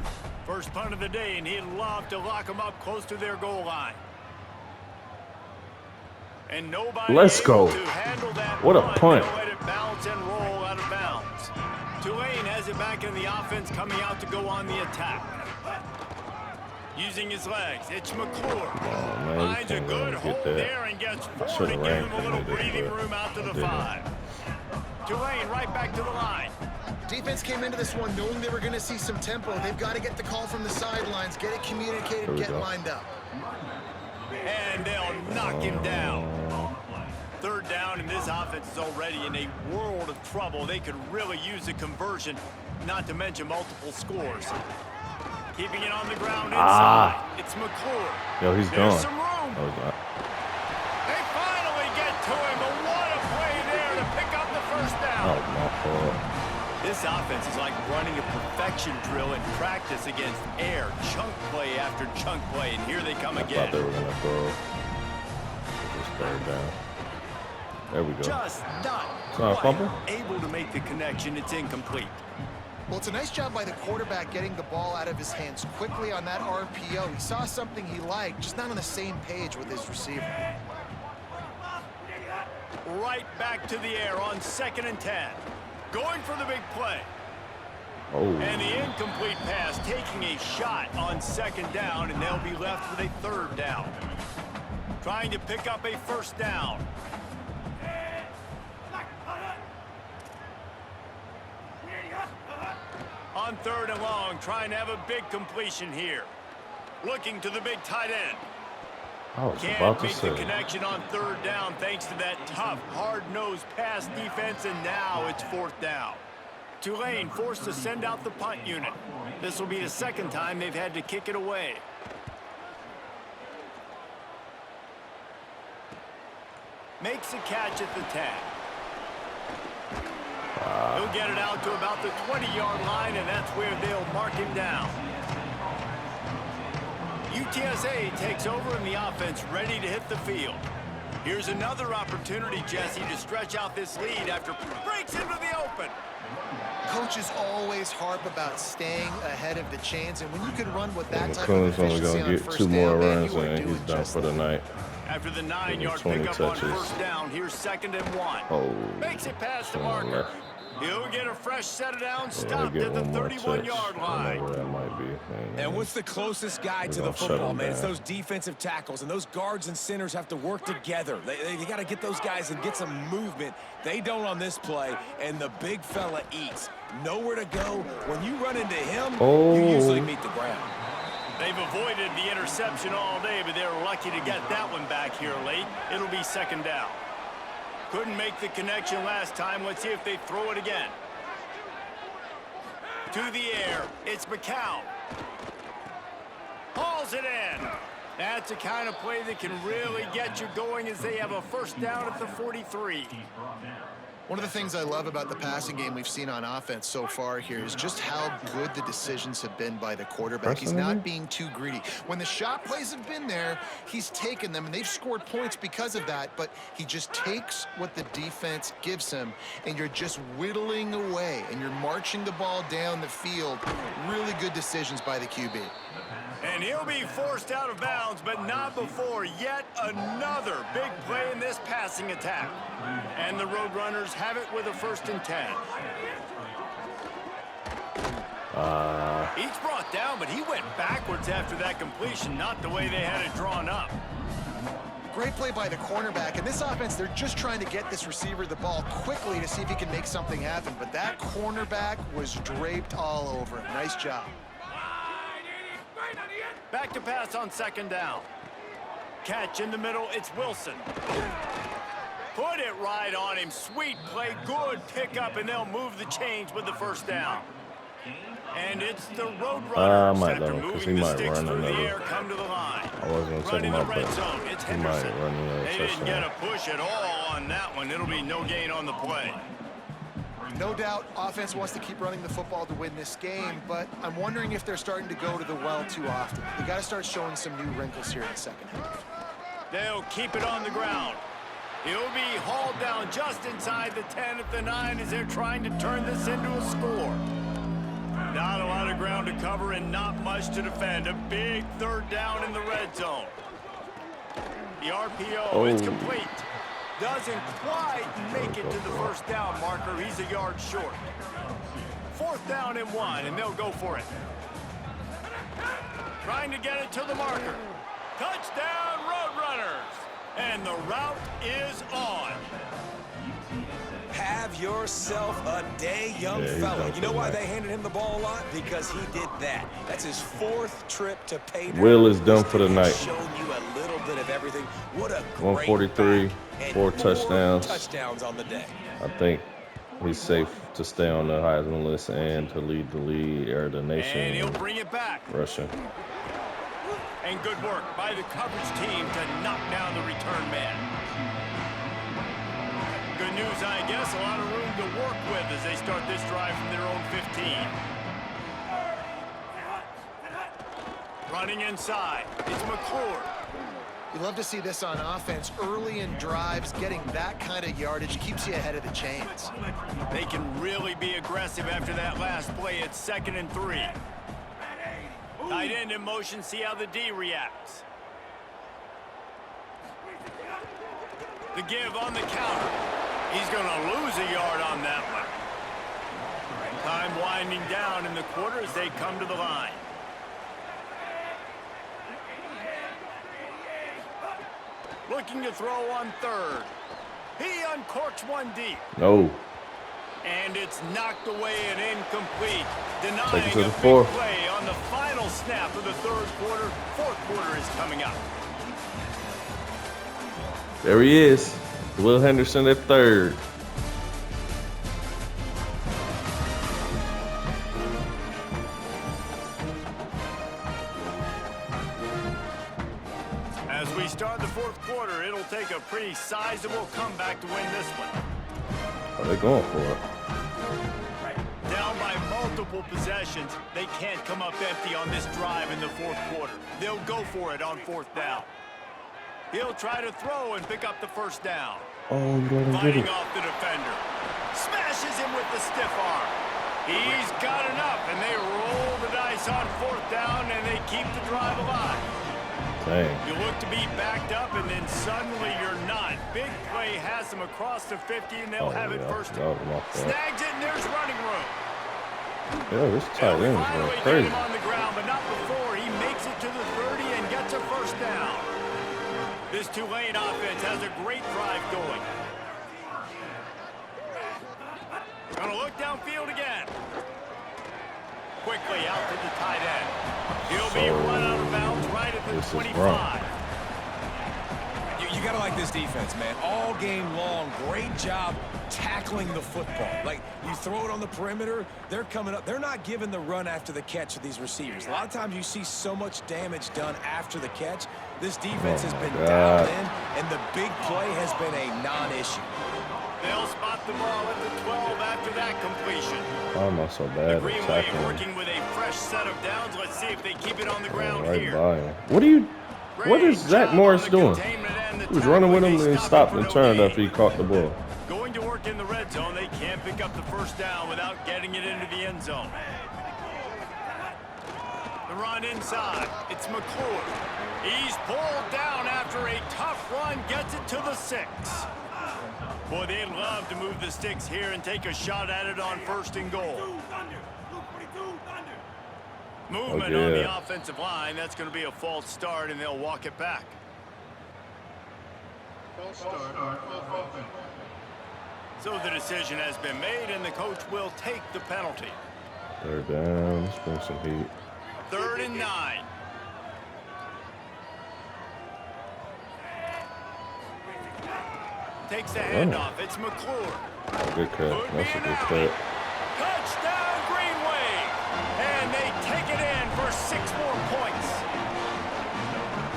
B: First punt of the day, and he'd love to lock them up close to their goal line. And nobody
A: Let's go.
B: To handle that
A: what a punt.
B: They'll let it bounce and roll out of bounds. Tulane has it back in the offense, coming out to go on the attack. Using his legs, it's McClure. Finds a good hold there and gets 4 to give him a little breathing room out to the 5. Tulane right back to the line.
D: Defense came into this one knowing they were going to see some tempo. They've got to get the call from the sidelines, get it communicated, get lined up.
B: And they'll knock him down. 3rd down, and this offense is already in a world of trouble. They could really use a conversion, not to mention multiple scores. Keeping it on the ground inside. It's McClure.
A: Yo, he's
B: There's
A: gone.
B: some room.
A: Oh,
B: They finally get to him, but what a play there to pick up the 1st down.
A: oh, my fault.
B: This offense is like running a perfection drill in practice against air. Chunk play after chunk play, and here they come again.
A: I thought they were going to throw. Just 3rd down. There we go.
B: Just not
A: fumble?
B: able to make the connection. It's incomplete.
D: Well, it's a nice job by the quarterback getting the ball out of his hands quickly on that RPO. He saw something he liked, just not on the same page with his receiver.
B: Right back to the air on 2nd and 10. Going for the big play.
A: Oh.
B: And the incomplete pass, taking a shot on 2nd down, and they'll be left with a 3rd down. Trying to pick up a 1st down. On 3rd and long, trying to have a big completion here. Looking to the big tight end.
A: I was
B: Can't
A: about to
B: make the
A: say.
B: connection on 3rd down thanks to that tough, hard-nosed pass defense, and now it's 4th down. Tulane forced to send out the punt unit. This will be the 2nd time they've had to kick it away. Makes a catch at the 10. He'll get it out to about the 20-yard line, and that's where they'll mark him down. UTSA takes over in the offense, ready to hit the field. Here's another opportunity, Jesse, to stretch out this lead after breaks into the open.
D: Coaches always harp about staying ahead of the chains, and when you can run with that type of
A: McCoon's only
D: efficiency
A: going to
D: on
A: get
D: 1st
A: 2 more
D: down, man,
A: runs,
D: you are
A: and
D: doing
A: he's done
D: just
A: for the
D: that.
A: night.
B: After the 9-yard
A: 20
B: pickup
A: touches.
B: on 1st down, here's 2nd and 1.
A: Oh.
B: Makes it past the
A: Someone
B: marker.
A: left.
B: He'll get a fresh set of downs,
A: Yeah,
B: stopped
A: get
B: at the
A: one more
B: 31-yard
A: touch.
B: line.
A: Whatever that might be.
E: And what's the closest guy to the
A: gonna shut
E: football,
A: him
E: man? It's
A: down.
E: those defensive tackles, and those guards and centers have to work together. They got to get those guys and get some movement. They don't on this play, and the big fella eats. Nowhere to go. When you run into him, you usually meet the ground.
B: They've avoided the interception all day, but they're lucky to get that one back here late. It'll be 2nd down. Couldn't make the connection last time. Let's see if they throw it again. To the air, it's McCown. Hauls it in. That's the kind of play that can really get you going as they have a first down at the 43.
D: One of the things I love about the passing game we've seen on offense so far here is just how good the decisions have been by the quarterback. He's not being too greedy. When the shot plays have been there, he's taken them, and they've scored points because of that, but he just takes what the defense gives him, and you're just whittling away, and you're marching the ball down the field. Really good decisions by the QB.
B: And he'll be forced out of bounds, but not before yet another big play in this passing attack. And the Roadrunners have it with a 1st and 10. He's brought down, but he went backwards after that completion, not the way they had it drawn up.
D: Great play by the cornerback. In this offense, they're just trying to get this receiver the ball quickly to see if he can make something happen. But that cornerback was draped all over him. Nice job.
B: Back to pass on 2nd down. Catch in the middle, it's Wilson. Put it right on him. Sweet play, good pickup, and they'll move the chains with the 1st down. And it's the Roadrunners after moving the sticks through the air, come to the line.
A: I wasn't going to take him
B: Running
A: up,
B: the red zone, it's
A: he might
B: Henderson.
A: run another
B: They didn't get
A: touchdown.
B: a push at all on that one. It'll be no gain on the play.
D: No doubt offense wants to keep running the football to win this game, but I'm wondering if they're starting to go to the well too often. They got to start showing some new wrinkles here in the 2nd half.
B: They'll keep it on the ground. He'll be hauled down just inside the 10 at the 9 as they're trying to turn this into a score. Not a lot of ground to cover and not much to defend. A big 3rd down in the red zone. The RPO is complete. Doesn't quite make it to the 1st down marker. He's a yard short. 4th down and 1, and they'll go for it. Trying to get it to the marker. Touchdown, Roadrunners! And the route is on.
E: Have yourself a day, young fella. You know why they handed him the ball a lot? Because he did that. That's his 4th trip to pay dirt.
A: Will is done for the night.
E: Shown you a little bit of everything. What a great
A: 143,
E: back. And
A: 4 touchdowns.
E: Touchdowns on the day.
A: I think he's safe to stay on the Heisman list and to lead the league or the nation.
B: And he'll bring it back.
A: Rushing.
B: And good work by the coverage team to knock down the return man. Good news, I guess. A lot of room to work with as they start this drive from their own 15. Running inside. It's McClure.
D: You love to see this on offense. Early in drives, getting that kind of yardage keeps you ahead of the chains.
B: They can really be aggressive after that last play. It's 2nd and 3. Tight end in motion. See how the D reacts. The give on the counter. He's going to lose a yard on that one. Time winding down in the quarter as they come to the line. Looking to throw on 3rd. He uncorks one deep.
A: No.
B: And it's knocked away and incomplete. Denying
A: Take it to
B: a
A: the
B: big
A: 4th.
B: play on the final snap of the 3rd quarter. 4th quarter is coming up.
A: There he is. Will Henderson at 3rd.
B: As we start the 4th quarter, it'll take a pretty sizable comeback to win this one.
A: Are they going for it?
B: Down by multiple possessions, they can't come up empty on this drive in the 4th quarter. They'll go for it on 4th down. He'll try to throw and pick up the 1st down.
A: Oh, you let him get
B: Fighting
A: it.
B: off the defender. Smashes him with the stiff arm. He's got enough, and they roll the dice on 4th down, and they keep the drive alive.
A: Dang.
B: You look to be backed up, and then suddenly you're not. Big play has them across the 50, and they'll have it first. Snags it, and there's running room.
A: Yeah, this tight end is going
B: Finally get
A: crazy.
B: him on the ground, but not before he makes it to the 30 and gets a 1st down. This Tulane offense has a great drive going. Gonna look downfield again. Quickly out to the tight end. He'll be run out of bounds right at the 25. You
E: You got to like this defense, man. All game long, great job tackling the football. Like, you throw it on the perimeter, they're coming up. They're not giving the run after the catch to these receivers. A lot of times you see so much damage done after the catch. This defense has been dialed in, and the big play has been a non-issue.
B: They'll spot the ball at the 12 after that completion.
A: Oh, not so bad.
B: The Green Wave working with a fresh set of downs. Let's see if they keep it on the ground here.
A: What is Zach Morris doing? He was running with him and he stopped and turned after he caught the ball.
B: Going to work in the red zone. They can't pick up the first down without getting it into the end zone. The run inside. It's McClure. He's pulled down after a tough run. Gets it to the 6. Boy, they'd love to move the sticks here and take a shot at it on 1st and goal. Movement on the offensive line. That's going to be a false start, and they'll walk it back. So the decision has been made, and the coach will take the penalty.
A: 3rd down. Let's bring some heat.
B: 3rd and 9. Takes the handoff. It's McClure.
A: Good cut. That's a good cut.
B: Touchdown, Green Wave. And they take it in for 6 more points.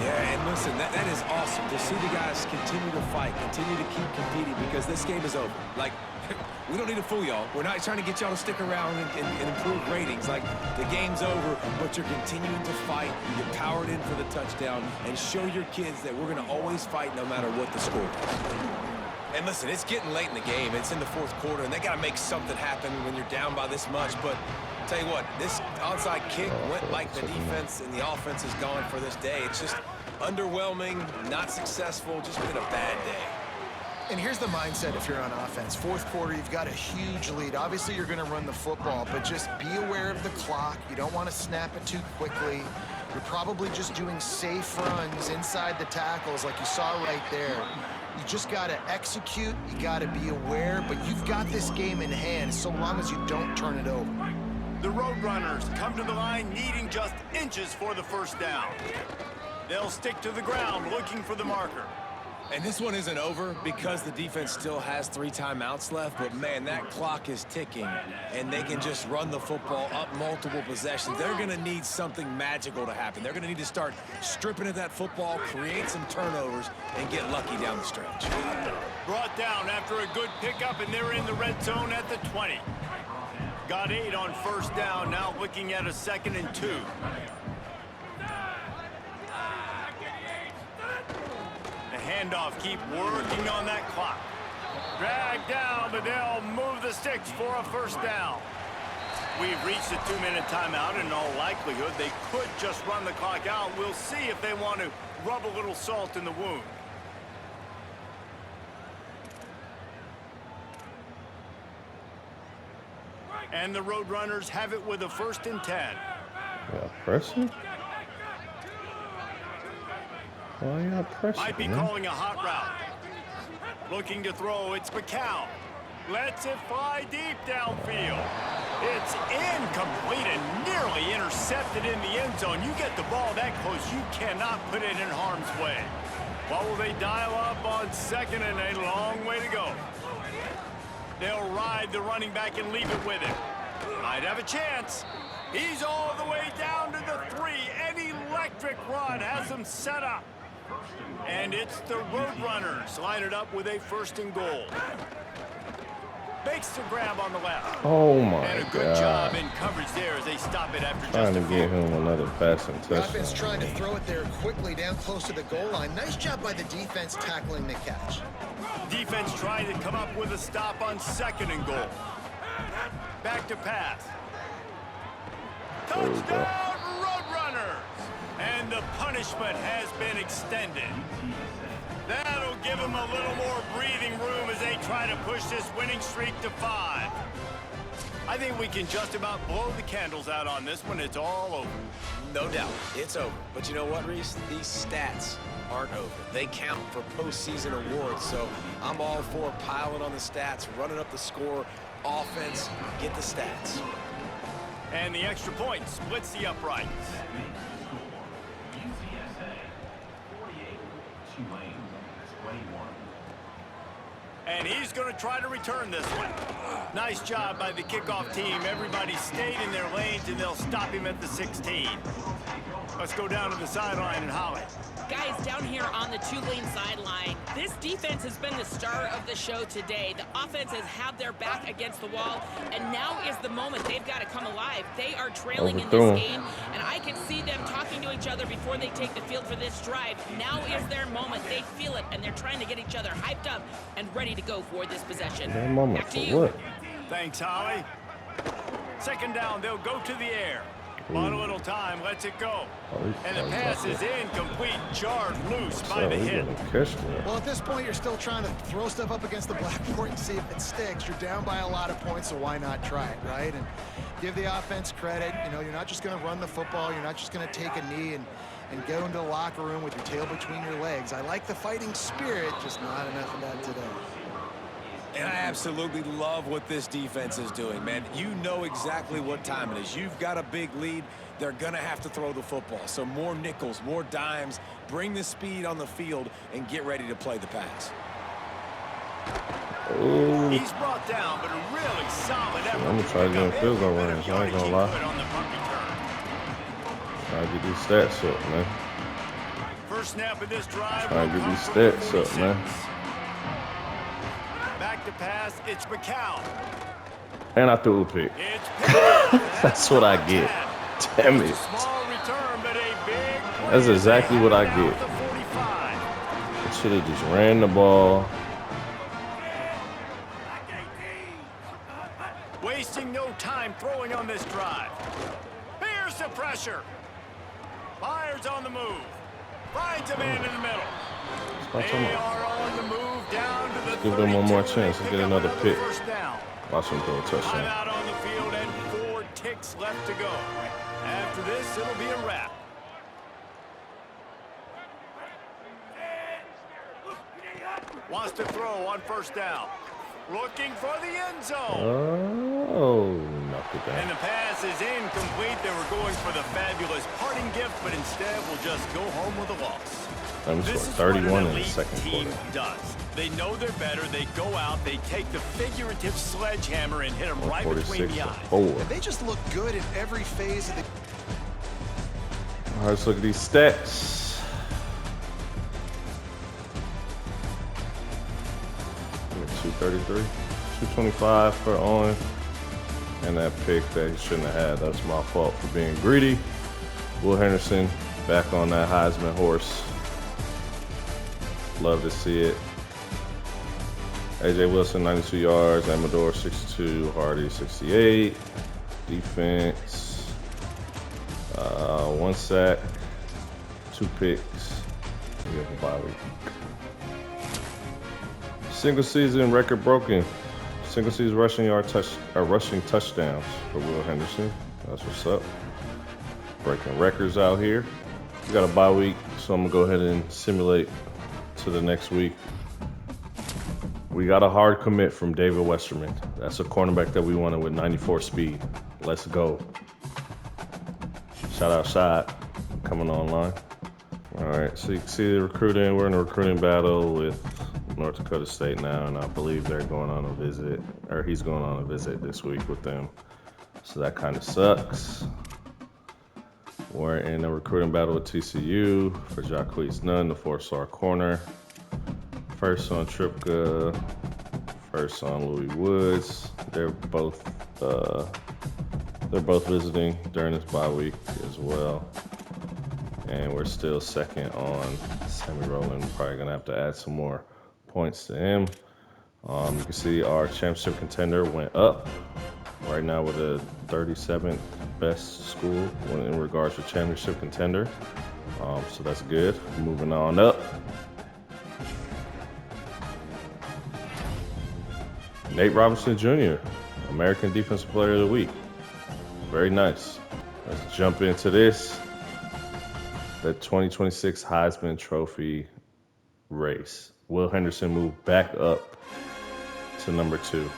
E: Yeah, and listen, that is awesome to see the guys continue to fight, continue to keep competing, because this game is over. Like, we don't need to fool y'all. We're not trying to get y'all to stick around and improve ratings. Like, the game's over, but you're continuing to fight. You powered in for the touchdown, and show your kids that we're going to always fight no matter what the score is. And listen, it's getting late in the game. It's in the 4th quarter, and they got to make something happen when you're down by this much. But tell you what, this onside kick went like the defense and the offense is gone for this day. It's just underwhelming, not successful, just been a bad day.
D: And here's the mindset if you're on offense. 4th quarter, you've got a huge lead. Obviously, you're going to run the football, but just be aware of the clock. You don't want to snap it too quickly. You're probably just doing safe runs inside the tackles like you saw right there. You just got to execute. You got to be aware, but you've got this game in hand so long as you don't turn it over.
B: The Roadrunners come to the line needing just inches for the 1st down. They'll stick to the ground looking for the marker.
E: And this one isn't over because the defense still has 3 timeouts left, but man, that clock is ticking, and they can just run the football up multiple possessions. They're going to need something magical to happen. They're going to need to start stripping at that football, create some turnovers, and get lucky down the stretch.
B: Brought down after a good pickup, and they're in the red zone at the 20. Got 8 on 1st down, now looking at a 2nd and 2. Handoff, keep working on that clock. Drag down, but they'll move the sticks for a 1st down. We've reached a 2-minute timeout, and in all likelihood, they could just run the clock out. We'll see if they want to rub a little salt in the wound. And the Roadrunners have it with a 1st and 10.
A: Yeah, pressing? Why are you pressing?
B: Might be calling a hot route. Looking to throw, it's McCown. Lets it fly deep downfield. It's incomplete and nearly intercepted in the end zone. You get the ball that close, you cannot put it in harm's way. What will they dial up on 2nd and a long way to go? They'll ride the running back and leave it with him. Might have a chance. He's all the way down to the 3. An electric run has him set up. And it's the Roadrunners line it up with a 1st and goal. Makes the grab on the left.
A: Oh my God.
B: And a good job in coverage there as they stop it after
A: Trying
B: just
A: to get him another passing touchdown.
D: The offense trying to throw it there quickly down close to the goal line. Nice job by the defense tackling the catch.
B: Defense trying to come up with a stop on 2nd and goal. Back to pass. Touchdown, Roadrunners! And the punishment has been extended. That'll give them a little more breathing room as they try to push this winning streak to 5. I think we can just about blow the candles out on this one. It's all over.
E: No doubt, it's over. But you know what, Reese? These stats aren't over. They count for postseason awards, so I'm all for piling on the stats, running up the score, offense, get the stats.
B: And the extra point splits the uprights. And he's going to try to return this one. Nice job by the kickoff team. Everybody stayed in their lanes, and they'll stop him at the 16. Let's go down to the sideline and Holly.
C: Guys, down here on the Tulane sideline, this defense has been the star of the show today. The offense has had their back against the wall, and now is the moment they've got to come alive. They are trailing in this game, and I can see them talking to each other before they take the field for this drive. Now is their moment. They feel it, and they're trying to get each other hyped up and ready to go for this possession.
A: That moment
C: Back to
A: for
C: you.
A: what?
B: Thanks, Holly. Second down, they'll go to the air. On a little time, lets it go. And the pass is incomplete, jarred loose by the hit.
D: Well, at this point, you're still trying to throw stuff up against the blackboard and see if it sticks. You're down by a lot of points, so why not try it, right? And give the offense credit. You know, you're not just going to run the football. You're not just going to take a knee and go into the locker room with your tail between your legs. I like the fighting spirit, just not enough of that today.
E: And I absolutely love what this defense is doing, man. You know exactly what time it is. You've got a big lead. They're going to have to throw the football. So more nickels, more dimes, bring the speed on the field, and get ready to play the pass.
A: Ooh.
B: He's brought down, but a really solid effort.
A: I'm going to try to get a field goal range. I ain't going to lie. Trying to get these stats up, man.
B: First snap of this drive.
A: Trying to get these stats up, man.
B: Back to pass, it's McCown.
A: And I threw a pick.
B: It's
A: That's what I get. Damn it.
B: small return, but a big play.
A: That's exactly what I
B: Out
A: get.
B: the 45.
A: I should have just ran the ball.
B: Wasting no time throwing on this drive. Here's the pressure. Myers on the move. Finds a man in the middle. They are on the move down to the 32.
A: Give them one more chance to get another pick.
B: First down.
A: Watch them throw a touchdown.
B: Out on the field and 4 ticks left to go. After this, it'll be a wrap. Wants to throw on first down. Looking for the end zone.
A: Oh, knocked it
B: And
A: down.
B: the pass is incomplete. They were going for the fabulous parting gift, but instead will just go home with a loss. This is
A: 31
B: what an
A: in the
B: elite
A: second
B: team
A: quarter.
B: does. They know they're better. They go out. They take the figurative sledgehammer and hit them right between
A: 146
B: the
A: to
B: eyes.
A: 4.
D: They just look good in every phase of the...
A: All right, let's look at these stats. We're 233, 225 for Owen. And that pick that he shouldn't have had. That's my fault for being greedy. Will Henderson back on that Heisman horse. Love to see it. AJ Wilson, 92 yards. Amador, 62. Hardy, 68. Defense. 1 sack. 2 picks. We have a bye week. Single season record broken. Single season rushing touchdowns for Will Henderson. That's what's up. Breaking records out here. We got a bye week, so I'm gonna go ahead and simulate to the next week. We got a hard commit from David Westerman. That's a cornerback that we wanted with 94 speed. Let's go. Shout out Shad coming online. All right, so you can see the recruiting. We're in a recruiting battle with North Dakota State now, and I believe they're going on a visit, or he's going on a visit this week with them. So that kind of sucks. We're in a recruiting battle with TCU for Jacquees Nunn, the 4-star corner. First on Tripka, first on Louis Woods. They're both visiting during this bye week as well. And we're still second on Sammy Rowland. Probably gonna have to add some more points to him. You can see our championship contender went up. Right now we're the 37th best school in regards to championship contender. So that's good. Moving on up. Nate Robinson Jr., American Defensive Player of the Week. Very nice. Let's jump into this. The 2026 Heisman Trophy race. Will Henderson moved back up to number 2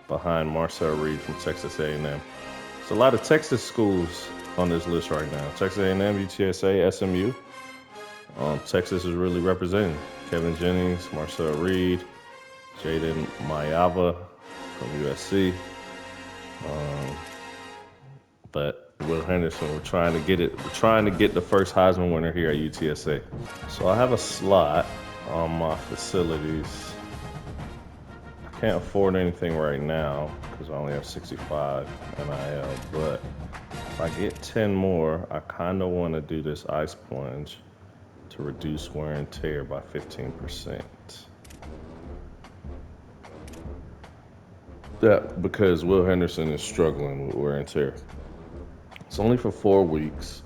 A: behind Marcel Reed from Texas A&M. There's a lot of Texas schools on this list right now. Texas A&M, UTSA, SMU. Texas is really representing. Kevin Jennings, Marcel Reed, Jaden Mayava from USC. But Will Henderson, we're trying to get it. We're trying to get the first Heisman winner here at UTSA. So I have a slot on my facilities. I can't afford anything right now because I only have 65 NIL. But if I get 10 more, I kind of want to do this ice plunge to reduce wear and tear by 15%. That because Will Henderson is struggling with wear and tear. It's only for 4 weeks,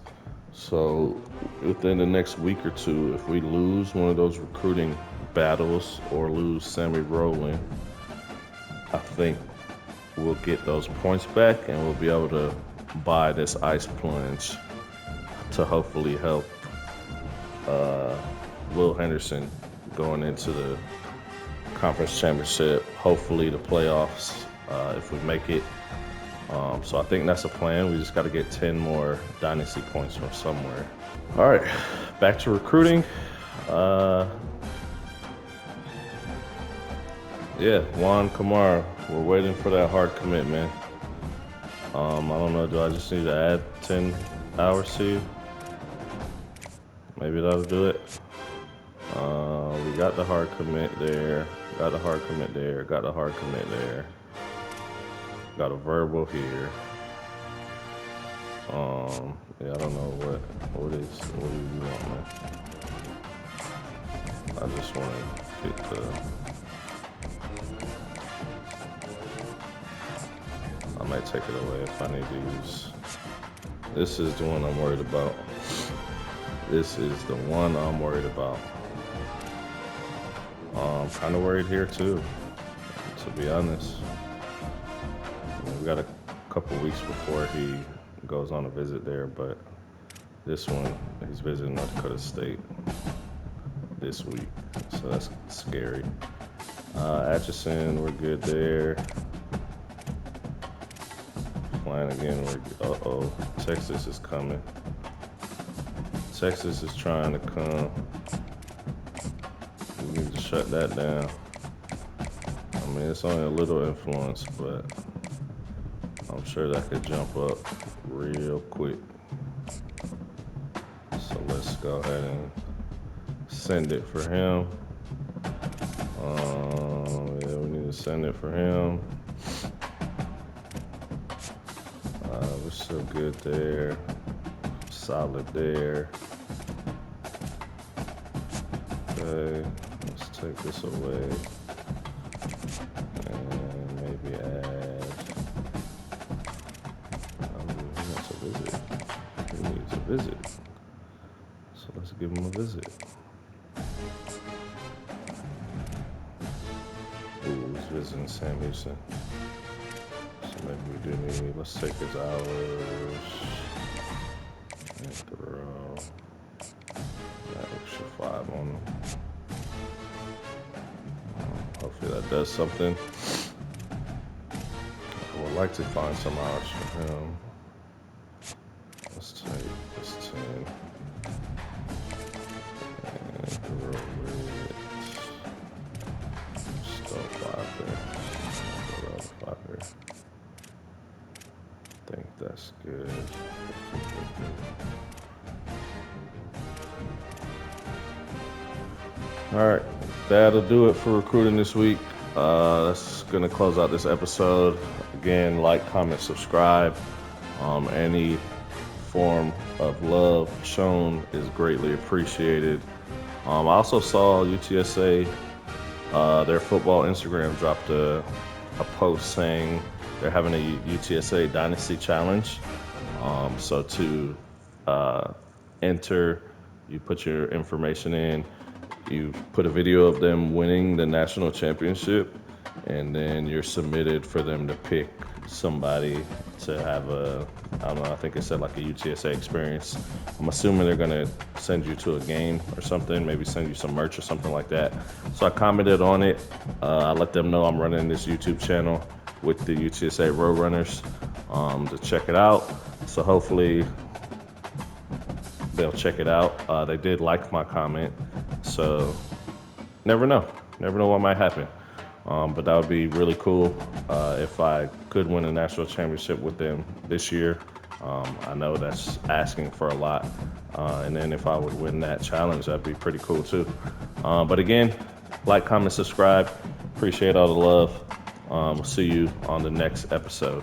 A: so within the next week or two, if we lose one of those recruiting battles or lose Sammy Rowland, I think we'll get those points back and we'll be able to buy this ice plunge to hopefully help Will Henderson going into the conference championship, hopefully the playoffs if we make it. So I think that's a plan. We just got to get 10 more dynasty points from somewhere. All right, back to recruiting. Yeah, Juan Kamara. We're waiting for that hard commitment. I don't know. Do I just need to add 10 hours to you? Maybe that'll do it. We got the hard commit there. Got the hard commit there. Got the hard commit there. Got a verbal here. Yeah, I don't know what do you want, man? I just want to get I might take it away if I need to use. This is the one I'm worried about. This is the one I'm worried about. I'm kind of worried here too, to be honest. We got a couple weeks before he goes on a visit there, but this one, he's visiting North Dakota State this week, so that's scary. Atchison, we're good there. Flanagan, uh-oh, Texas is coming. Texas is trying to come. We need to shut that down. I mean, it's only a little influence, but I'm sure that could jump up real quick. So let's go ahead and send it for him. Yeah, we need to send it for him. We're still good there. Solid there. Okay, let's take this away. And maybe add. He wants a visit. He needs a visit. So let's give him a visit. Ooh, he's visiting Sam Houston. So maybe we do need, let's take his hours and throw that extra 5 on him. Hopefully that does something. I would like to find some hours for him. Let's take this 10 and throw it. Still 5 there. Throw out 5 there. I think that's good. All right, that'll do it for recruiting this week. That's gonna close out this episode. Again, like, comment, subscribe. Any form of love shown is greatly appreciated. I also saw UTSA, their football Instagram dropped a post saying they're having a UTSA Dynasty Challenge. So to enter, you put your information in, you put a video of them winning the national championship, and then you're submitted for them to pick somebody to have a, I don't know, I think it said like a UTSA experience. I'm assuming they're gonna send you to a game or something, maybe send you some merch or something like that. So I commented on it. I let them know I'm running this YouTube channel with the UTSA Roadrunners to check it out. So hopefully they'll check it out. They did like my comment, so never know. Never know what might happen. But that would be really cool if I could win a national championship with them this year. I know that's asking for a lot. And then if I would win that challenge, that'd be pretty cool too. But again, like, comment, subscribe. Appreciate all the love. We'll see you on the next episode.